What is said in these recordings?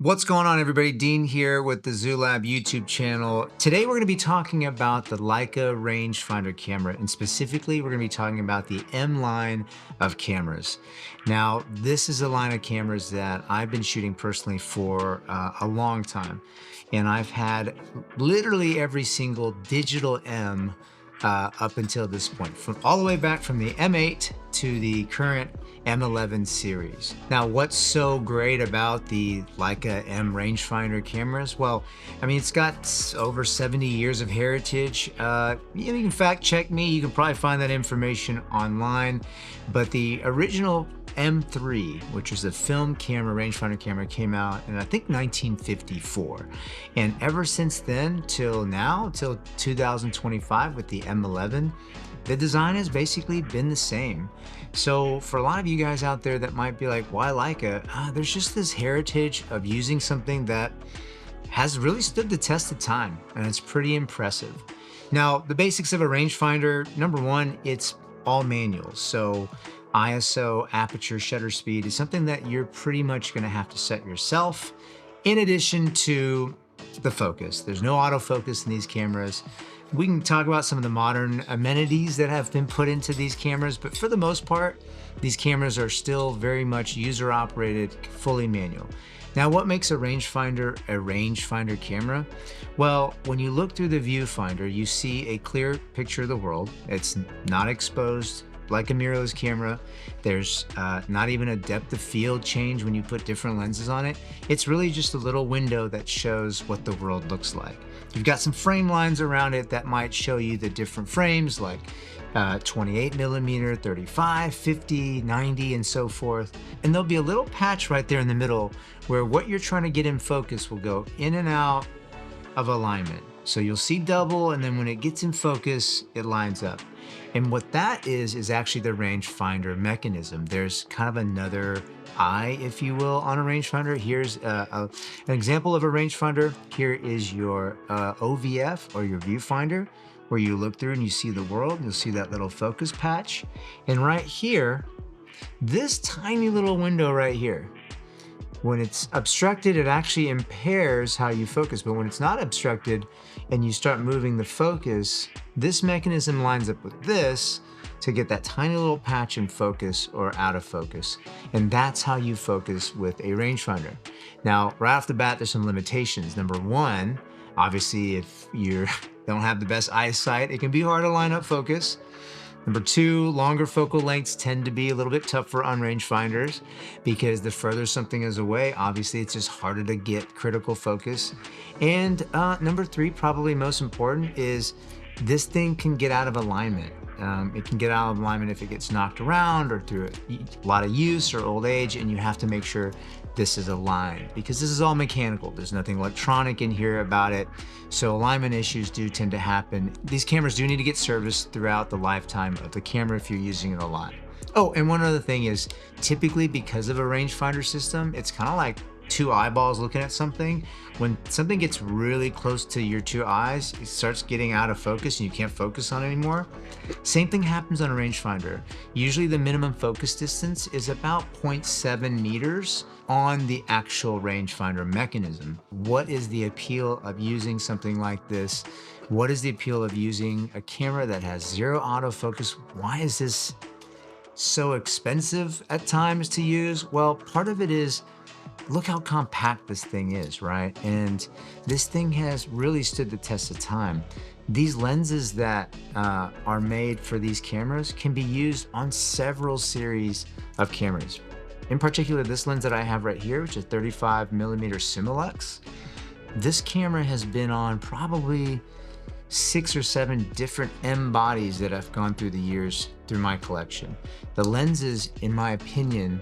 What's going on, everybody? Dean here with the ZooLab YouTube channel. Today we're going to be talking about the Leica Rangefinder camera, and specifically we're going to be talking about the M line of cameras. Now, this is a line of cameras that I've been shooting personally for a long time, and I've had literally every single digital M up until this point, from all the way back from the M8 to the current M11 series. Now, what's so great about the Leica M rangefinder cameras? Well, I mean, it's got over 70 years of heritage. You can fact check me, you can probably find that information online, but the original M3, which is a film camera, rangefinder camera, came out in I think 1954. And ever since then till now, till 2025 with the M11, the design has basically been the same. So for a lot of you guys out there that might be like, why Leica? There's just this heritage of using something that has really stood the test of time, and it's pretty impressive. Now, the basics of a rangefinder, number one, it's all manual. So ISO, aperture, shutter speed is something that you're pretty much gonna have to set yourself, in addition to the focus. There's no autofocus in these cameras. We can talk about some of the modern amenities that have been put into these cameras, but for the most part, these cameras are still very much user-operated, fully manual. Now, what makes a rangefinder camera? Well, when you look through the viewfinder, you see a clear picture of the world. It's not exposed like a mirrorless camera. There's not even a depth of field change when you put different lenses on it. It's really just a little window that shows what the world looks like. You've got some frame lines around it that might show you the different frames, like 28mm, 35, 50, 90, and so forth. And there'll be a little patch right there in the middle where what you're trying to get in focus will go in and out of alignment. So you'll see double, and then when it gets in focus, it lines up. And what that is actually the rangefinder mechanism. There's kind of another eye, if you will, on a rangefinder. Here's an example of a rangefinder. Here is your OVF, or your viewfinder, where you look through and you see the world. You'll see that little focus patch. And right here, this tiny little window right here, when it's obstructed, it actually impairs how you focus. But when it's not obstructed and you start moving the focus, this mechanism lines up with this to get that tiny little patch in focus or out of focus. And that's how you focus with a rangefinder. Now, right off the bat, there's some limitations. Number one, obviously, if you don't have the best eyesight, it can be hard to line up focus. Number two, longer focal lengths tend to be a little bit tougher on rangefinders because the further something is away, obviously it's just harder to get critical focus. And number three, probably most important, is this thing can get out of alignment. It can get out of alignment if it gets knocked around or through a lot of use or old age, and you have to make sure this is aligned because this is all mechanical. There's nothing electronic in here about it. So alignment issues do tend to happen. These cameras do need to get serviced throughout the lifetime of the camera if you're using it a lot. Oh, and one other thing is, typically because of a rangefinder system, it's kind of like two eyeballs looking at something. When something gets really close to your two eyes, it starts getting out of focus and you can't focus on it anymore. Same thing happens on a rangefinder. Usually the minimum focus distance is about 0.7 meters on the actual rangefinder mechanism. What is the appeal of using something like this? What is the appeal of using a camera that has zero autofocus? Why is this so expensive at times to use? Well, part of it is, look how compact this thing is, right? And this thing has really stood the test of time. These lenses that are made for these cameras can be used on several series of cameras. In particular, this lens that I have right here, which is 35mm Similux, this camera has been on probably 6 or 7 different M bodies that have gone through the years through my collection. The lenses, in my opinion,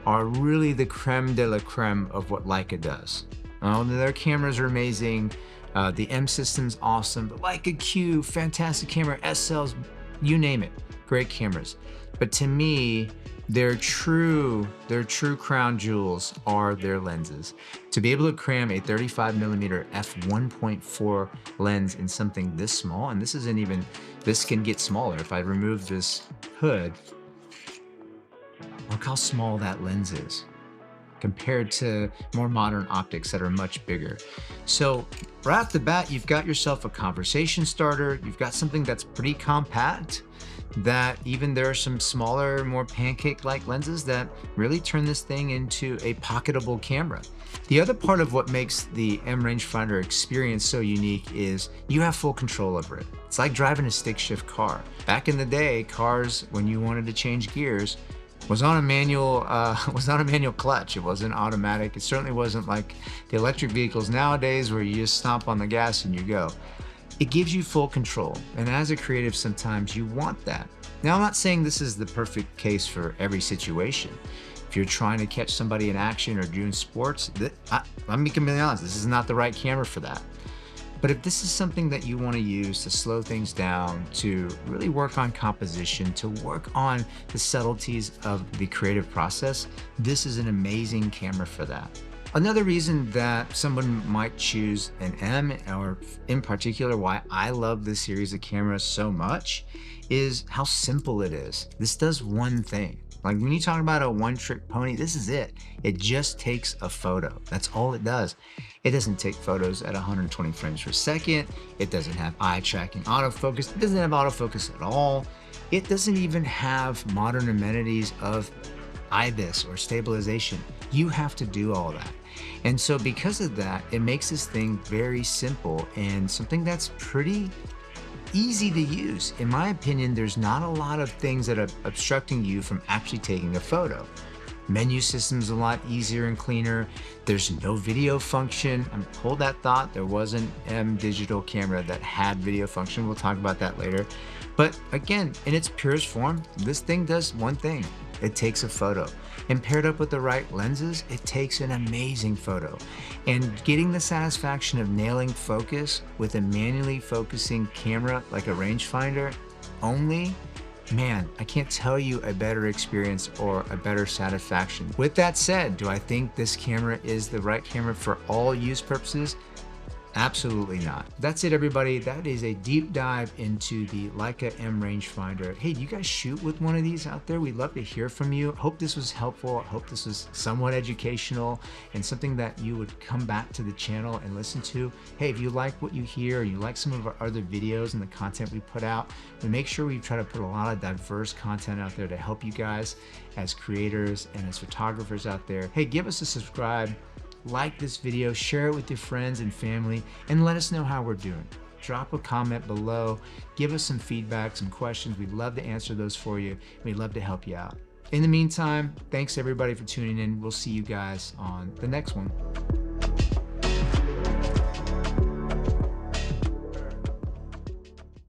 are really the creme de la creme of what Leica does. Their cameras are amazing. The M system's awesome. The Leica Q, fantastic camera. SLs, you name it, great cameras. But to me, their true crown jewels are their lenses. To be able to cram a 35mm f1.4 lens in something this small, and this can get smaller. If I remove this hood, look how small that lens is. compared to more modern optics that are much bigger. So right off the bat, you've got yourself a conversation starter. You've got something that's pretty compact, that even there are some smaller, more pancake-like lenses that really turn this thing into a pocketable camera. The other part of what makes the M rangefinder experience so unique is you have full control over it. It's like driving a stick shift car. Back in the day, cars, when you wanted to change gears, was on a manual clutch. It wasn't automatic. It certainly wasn't like the electric vehicles nowadays where you just stomp on the gas and you go. It gives you full control, and as a creative, sometimes you want that. Now, I'm not saying this is the perfect case for every situation. If you're trying to catch somebody in action or doing sports, let me be honest, this is not the right camera for that. But if this is something that you want to use to slow things down, to really work on composition, to work on the subtleties of the creative process, this is an amazing camera for that. Another reason that someone might choose an M, or in particular why I love this series of cameras so much, is how simple it is. This does one thing. Like when you talk about a one-trick pony, this is it. It just takes a photo. That's all it does. It doesn't take photos at 120 frames per second. It doesn't have eye tracking autofocus. It doesn't have autofocus at all. It doesn't even have modern amenities of IBIS or stabilization. You have to do all that. And so because of that, it makes this thing very simple and something that's pretty easy to use. In my opinion, there's not a lot of things that are obstructing you from actually taking a photo. Menu system's a lot easier and cleaner. There's no video function. Hold that thought. There was an M digital camera that had video function. We'll talk about that later. But again, in its purest form, this thing does one thing. It takes a photo. And paired up with the right lenses, it takes an amazing photo. And getting the satisfaction of nailing focus with a manually focusing camera like a rangefinder only, man, I can't tell you a better experience or a better satisfaction. With that said, do I think this camera is the right camera for all use purposes? Absolutely not. That's it, everybody. That is a deep dive into the Leica M rangefinder. Hey, do you guys shoot with one of these out there? We'd love to hear from you. Hope this was helpful. I hope this was somewhat educational and something that you would come back to the channel and listen to. Hey, if you like what you hear, or you like some of our other videos and the content we put out, we make sure we try to put a lot of diverse content out there to help you guys as creators and as photographers out there. Hey, give us a subscribe. Like this video, share it with your friends and family, and let us know how we're doing. Drop a comment below, give us some feedback, some questions. We'd love to answer those for you. We'd love to help you out. In the meantime, thanks everybody for tuning in. We'll see you guys on the next one.